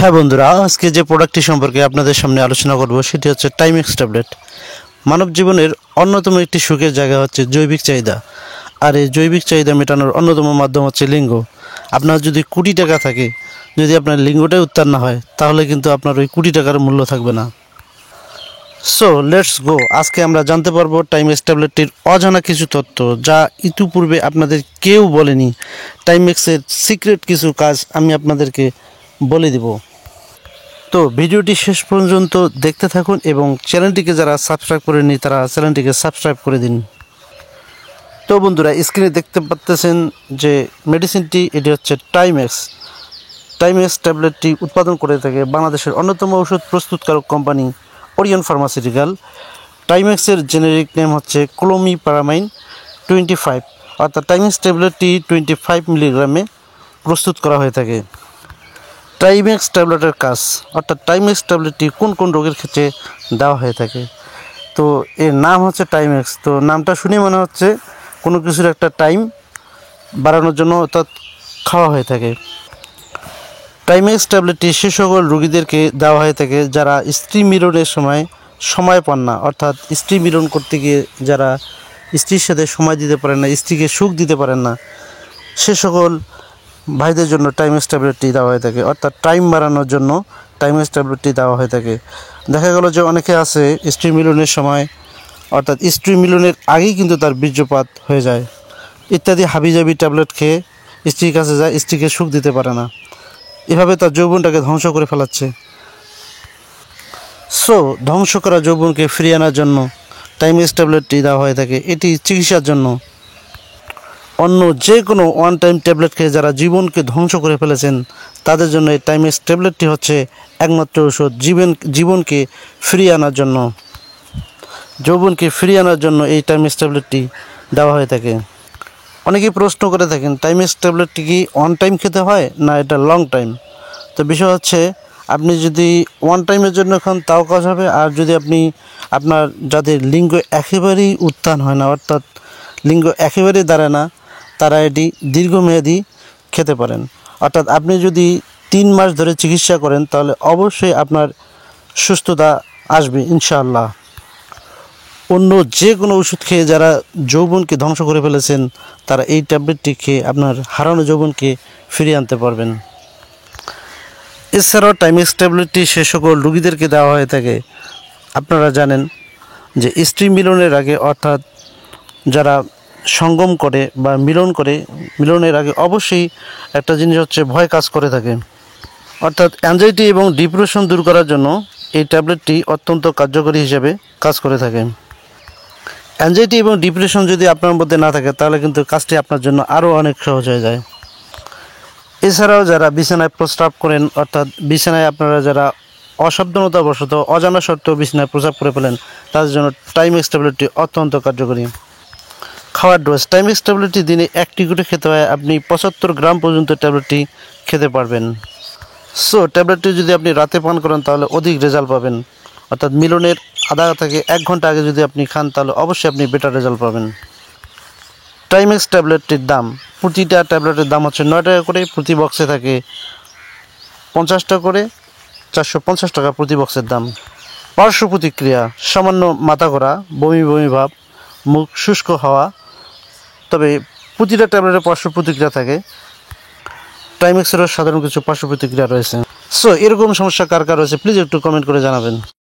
হ্যাঁ বন্ধুরা, আজকে যে প্রোডাক্টটি সম্পর্কে আপনাদের সামনে আলোচনা করব সেটি হচ্ছে টাইমেক্স ট্যাবলেট। মানব জীবনের অন্যতম একটি সুখের জায়গা হচ্ছে জৈবিক চাহিদা, আর এই জৈবিক চাহিদা মেটানোর অন্যতম মাধ্যম হচ্ছে লিঙ্গ। আপনার যদি কোটি টাকা থাকে, যদি আপনার লিঙ্গটাই উত্তর না হয়, তাহলে কিন্তু আপনার ওই কোটি টাকার মূল্য থাকবে না। So let's go. আজকে আমরা জানতে পারবো টাইমেক্স ট্যাবলেটটির অজানা কিছু তথ্য, যা ইতিপূর্বে আপনাদের কেউ বলেনি। টাইমেক্সের সিক্রেট কিছু কাজ আমি আপনাদেরকে বলে দেব। তো ভিডিওটি শেষ পর্যন্ত দেখতে থাকুন এবং চ্যানেলটিকে যারা সাবস্ক্রাইব করেনি তারা চ্যানেলটিকে সাবস্ক্রাইব করে দিন। তো বন্ধুরা, স্ক্রিনে দেখতে পাচ্ছেন যে মেডিসিনটি, এটি হচ্ছে টাইমেক্স। টাইমেক্স ট্যাবলেটটি উৎপাদন করে থাকে বাংলাদেশের অন্যতম ওষুধ প্রস্তুতকারক কোম্পানি ওরিয়ন ফার্মাসিউটিক্যাল। টাইমেক্সের জেনেরিক নেম হচ্ছে ক্লোমিপারামাইন 25, অর্থাৎ টাইমেক্স ট্যাবলেটটি 25 মিলিগ্রামে প্রস্তুত করা হয়ে থাকে। টাইমেক্স ট্যাবলেটের কাজ, অর্থাৎ টাইমেক্স ট্যাবলেটটি কোন কোন রোগের ক্ষেত্রে দেওয়া হয়ে থাকে। তো এর নাম হচ্ছে টাইমেক্স। তো নামটা শুনে মনে হচ্ছে কোনো কিছুর একটা টাইম বাড়ানোর জন্য অর্থাৎ খাওয়া হয়ে থাকে। টাইমেক্স ট্যাবলেটটি সে সকল রোগীদেরকে দেওয়া হয়ে থাকে যারা স্ত্রী মিলনের সময় পান না, অর্থাৎ স্ত্রী মিলন করতে গিয়ে যারা স্ত্রীর সাথে সময় দিতে পারেন না, স্ত্রীকে সুখ দিতে পারেন না, সে সকল ভাইদের জন্য টাইমেক্স ট্যাবলেটটি দেওয়া হয়ে থাকে। অর্থাৎ টাইম বাড়ানোর জন্য টাইমেক্স ট্যাবলেটটি দেওয়া হয়ে থাকে। দেখা গেল যে অনেকে আছে স্ত্রী মিলনের সময়, অর্থাৎ স্ত্রী মিলনের আগেই কিন্তু তার বীর্যপাত হয়ে যায় ইত্যাদি হাবিজাবি ট্যাবলেট খেয়ে স্ত্রীর কাছে যায়, স্ত্রীকে সুখ দিতে পারে না, এভাবে তার যৌবনটাকে ধ্বংস করে ফেলাচ্ছে। সো ধ্বংস করা যৌবনকে ফিরিয়ে আনার জন্য টাইমেক্স ট্যাবলেটটি দেওয়া হয়ে থাকে। এটি চিকিৎসার জন্য। অন্য যে কোনো ওয়ান টাইম ট্যাবলেট খেয়ে যারা জীবনকে ধ্বংস করে ফেলেছেন তাদের জন্য এই টাইমেক্স ট্যাবলেটটি হচ্ছে একমাত্র ওষুধ জীবনকে ফিরিয়ে আনার জন্য। যৌবনকে ফিরিয়ে আনার জন্য এই টাইমেক্স ট্যাবলেটটি দেওয়া হয়ে থাকে। অনেকেই প্রশ্ন করে থাকেন টাইমেক্স ট্যাবলেটটি কি ওয়ান টাইম খেতে হয় না এটা লং টাইম। তো বিষয় হচ্ছে, আপনি যদি ওয়ান টাইমের জন্য খান তাও কাজ হবে, আর যদি আপনি আপনার যাদের লিঙ্গ একেবারেই উত্থান হয় না, অর্থাৎ লিঙ্গ একেবারেই দাঁড়ায় না, তারা এটি দীর্ঘমেয়াদী খেতে পারেন। অর্থাৎ আপনি যদি 3 মাস ধরে চিকিৎসা করেন তাহলে অবশ্যই আপনার সুস্থতা আসবে ইনশাআল্লাহ। অন্য যে কোনো ওষুধ খেয়ে যারা যৌবনকে ধ্বংস করে ফেলেছেন তারা এই ট্যাবলেটটি খেয়ে আপনার হারানো যৌবনকে ফিরিয়ে আনতে পারবেন। এছাড়াও টাইমেক্স ট্যাবলেটটি সে সকল রোগীদেরকে দেওয়া হয়ে থাকে, আপনারা জানেন যে স্ত্রী মিলনের আগে, অর্থাৎ যারা সঙ্গম করে বা মিলনের আগে অবশ্যই একটা জিনিস হচ্ছে ভয় কাজ করে থাকে। অর্থাৎ অ্যাংজাইটি এবং ডিপ্রেশন দূর করার জন্য এই ট্যাবলেটটি অত্যন্ত কার্যকরী হিসেবে কাজ করে থাকে। অ্যাংজাইটি এবং ডিপ্রেশন যদি আপনার মধ্যে না থাকে তাহলে কিন্তু কাজটি আপনার জন্য আরও অনেক সহজ হয়ে যায়। এছাড়াও যারা বিছানায় প্রস্রাব করেন, অর্থাৎ বিছানায় আপনারা যারা অসাবধানতাবশত অজানা সত্ত্বেও বিছানায় প্রস্রাব করে ফেলেন, তাদের জন্য টাইমেক্স ট্যাবলেটটি অত্যন্ত কার্যকরী। খাওয়ার ডোজ, টাইমেক্স ট্যাবলেটটি দিনে 1টি করে খেতে হয়। আপনি 75 গ্রাম পর্যন্ত ট্যাবলেটটি খেতে পারবেন। সো ট্যাবলেটটি যদি আপনি রাতে পান করেন তাহলে অধিক রেজাল্ট পাবেন, অর্থাৎ মিলনের আধা থেকে 1 ঘন্টা আগে যদি আপনি খান তাহলে অবশ্যই আপনি বেটার রেজাল্ট পাবেন। টাইমেক্স ট্যাবলেটটির দাম, প্রতিটা ট্যাবলেটের দাম হচ্ছে 9 টাকা করে, প্রতি বক্সে থাকে 50টা করে, 450 টাকা প্রতি বক্সের দাম। পার্শ্ব প্রতিক্রিয়া, সামান্য মাথা ঘোরা, বমি বমি ভাব, মুখ শুষ্ক হওয়া, তবে প্রতিটা ট্যাবলেটের পার্শ্ব প্রতিক্রিয়া থাকে। টাইমেক্সেরও সাধারণ কিছু পার্শ্ব প্রতিক্রিয়া রয়েছে। সো এরকম সমস্যা কার কার রয়েছে প্লিজ একটু কমেন্ট করে জানাবেন।